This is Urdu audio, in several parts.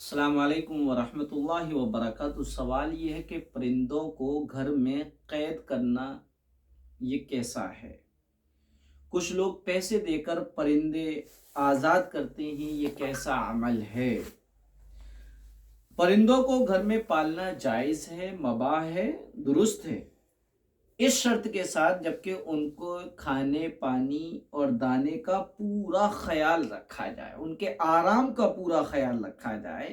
السلام علیکم ورحمۃ اللہ وبرکاتہ۔ سوال یہ ہے کہ پرندوں کو گھر میں قید کرنا یہ کیسا ہے؟ کچھ لوگ پیسے دے کر پرندے آزاد کرتے ہیں، یہ کیسا عمل ہے؟ پرندوں کو گھر میں پالنا جائز ہے، مباح ہے، درست ہے، اس شرط کے ساتھ جبکہ ان کو کھانے پانی اور دانے کا پورا خیال رکھا جائے، ان کے آرام کا پورا خیال رکھا جائے،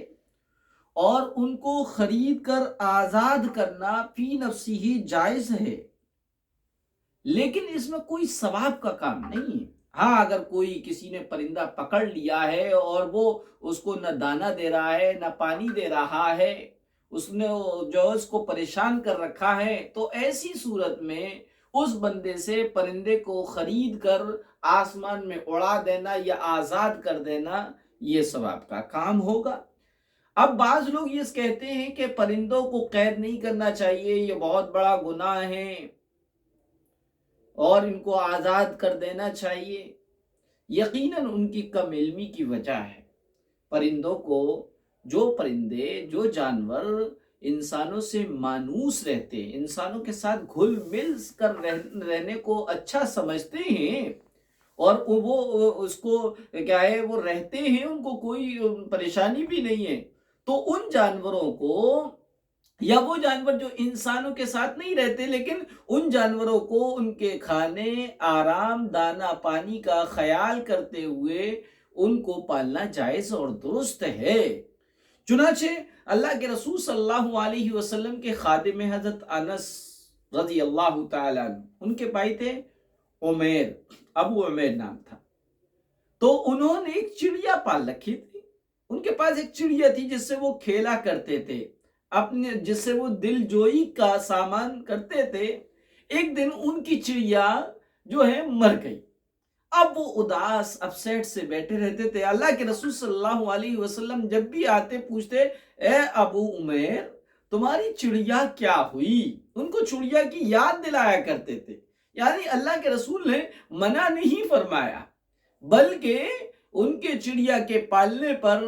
اور ان کو خرید کر آزاد کرنا فی نفسی ہی جائز ہے، لیکن اس میں کوئی ثواب کا کام نہیں ہے۔ ہاں، اگر کوئی کسی نے پرندہ پکڑ لیا ہے اور وہ اس کو نہ دانہ دے رہا ہے نہ پانی دے رہا ہے، اس نے جو اس کو پریشان کر رکھا ہے، تو ایسی صورت میں اس بندے سے پرندے کو خرید کر آسمان میں اڑا دینا یا آزاد کر دینا یہ ثواب کا کام ہوگا۔ اب بعض لوگ یہ کہتے ہیں کہ پرندوں کو قید نہیں کرنا چاہیے، یہ بہت بڑا گناہ ہے اور ان کو آزاد کر دینا چاہیے۔ یقیناً ان کی کم علمی کی وجہ ہے۔ پرندوں کو، جو پرندے، جو جانور انسانوں سے مانوس رہتے ہیں، انسانوں کے ساتھ گھل مل کر رہنے کو اچھا سمجھتے ہیں، اور وہ اس کو کیا ہے، وہ رہتے ہیں، ان کو کوئی پریشانی بھی نہیں ہے، تو ان جانوروں کو، یا وہ جانور جو انسانوں کے ساتھ نہیں رہتے لیکن ان جانوروں کو ان کے کھانے، آرام، دانہ پانی کا خیال کرتے ہوئے ان کو پالنا جائز اور درست ہے۔ چنانچہ اللہ کے رسول صلی اللہ علیہ وسلم کے خادم حضرت انس رضی اللہ تعالیٰ عنہ، ان کے بھائی تھے عمیر، ابو عمیر نام تھا، تو انہوں نے ایک چڑیا پال رکھی تھی۔ ان کے پاس ایک چڑیا تھی جس سے وہ کھیلا کرتے تھے، جس سے وہ دل جوئی کا سامان کرتے تھے۔ ایک دن ان کی چڑیا جو ہے مر گئی۔ اب وہ اداس اپسیٹ سے بیٹھے رہتے تھے۔ اللہ کے رسول صلی اللہ علیہ وسلم جب بھی آتے پوچھتے، اے ابو عمیر، تمہاری چڑیا کیا ہوئی؟ ان کو چڑیا کی یاد دلایا کرتے تھے۔ یعنی اللہ کے رسول نے منع نہیں فرمایا، بلکہ ان کے چڑیا کے پالنے پر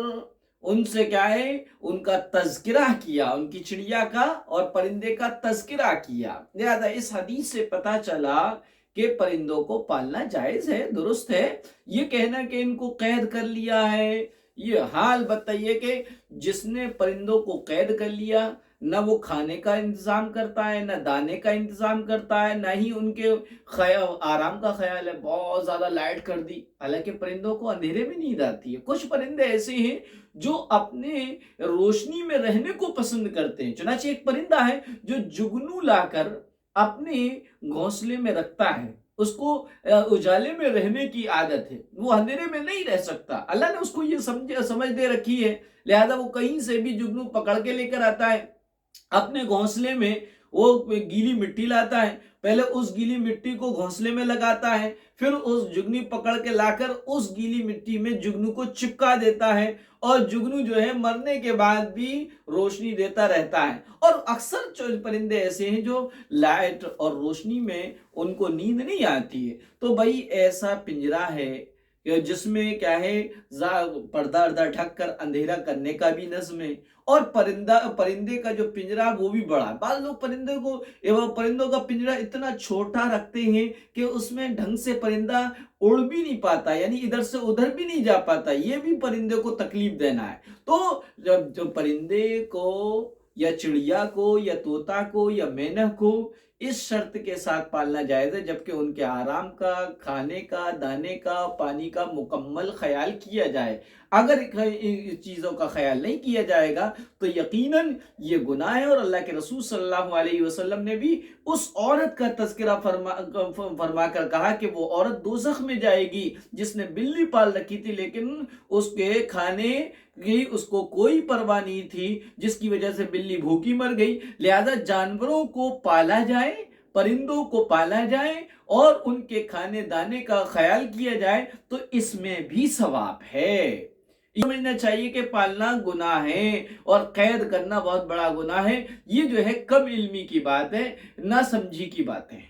ان سے کیا ہے، ان کا تذکرہ کیا، ان کی چڑیا کا اور پرندے کا تذکرہ کیا۔ لہذا اس حدیث سے پتہ چلا کہ پرندوں کو پالنا جائز ہے، درست ہے۔ یہ کہنا کہ ان کو قید کر لیا ہے، یہ حال بتائیے کہ جس نے پرندوں کو قید کر لیا، نہ وہ کھانے کا انتظام کرتا ہے، نہ دانے کا انتظام کرتا ہے، نہ ہی ان کے آرام کا خیال ہے۔ بہت زیادہ لائٹ کر دی، حالانکہ پرندوں کو اندھیرے میں نیند آتی ہے۔ کچھ پرندے ایسے ہیں جو اپنے روشنی میں رہنے کو پسند کرتے ہیں۔ چنانچہ ایک پرندہ ہے جو جگنو لا کر اپنے گھونسلے میں رکھتا ہے، اس کو اجالے میں رہنے کی عادت ہے، وہ اندھیرے میں نہیں رہ سکتا۔ اللہ نے اس کو یہ سمجھ دے رکھی ہے، لہذا وہ کہیں سے بھی جگنو پکڑ کے لے کر آتا ہے اپنے گھونسلے میں۔ وہ گیلی مٹی لاتا ہے، پہلے اس گیلی مٹی کو گھونسلے میں لگاتا ہے، پھر اس جگنی پکڑ کے لا کر اس گیلی مٹی میں جگنو کو چپکا دیتا ہے، اور جگنو جو ہے مرنے کے بعد بھی روشنی دیتا رہتا ہے۔ اور اکثر پرندے ایسے ہیں جو لائٹ اور روشنی میں ان کو نیند نہیں آتی ہے، تو بھائی ایسا پنجرا ہے جس میں کیا ہے، پردہ ڈھک کر اندھیرا کرنے کا بھی نظم ہے، اور پرندے کا جو پنجرا وہ بھی بڑا ہے۔ بعض لوگ پرندوں کا پنجرا اتنا چھوٹا رکھتے ہیں کہ اس میں ڈھنگ سے پرندہ اڑ بھی نہیں پاتا، یعنی ادھر سے ادھر بھی نہیں جا پاتا، یہ بھی پرندے کو تکلیف دینا ہے۔ تو جو پرندے کو یا چڑیا کو یا طوطا کو یا مینہ کو اس شرط کے ساتھ پالنا جائز ہے جبکہ ان کے آرام کا، کھانے کا، دانے کا، پانی کا مکمل خیال کیا جائے۔ اگر چیزوں کا خیال نہیں کیا جائے گا تو یقیناً یہ گناہ ہے، اور اللہ کے رسول صلی اللہ علیہ وسلم نے بھی اس عورت کا تذکرہ فرما کر کہا کہ وہ عورت دوزخ میں جائے گی جس نے بلی پال رکھی تھی لیکن اس کے کھانے کی اس کو کوئی پرواہ نہیں تھی، جس کی وجہ سے بلی بھوکی مر گئی۔ لہذا جانوروں کو پالا جائے، پرندوں کو پالا جائے اور ان کے کھانے دانے کا خیال کیا جائے تو اس میں بھی ثواب ہے۔ سمجھنا چاہیے کہ پالنا گناہ ہے اور قید کرنا بہت بڑا گناہ ہے۔ یہ جو ہے کم علمی کی بات ہے، نہ سمجھی کی بات ہے۔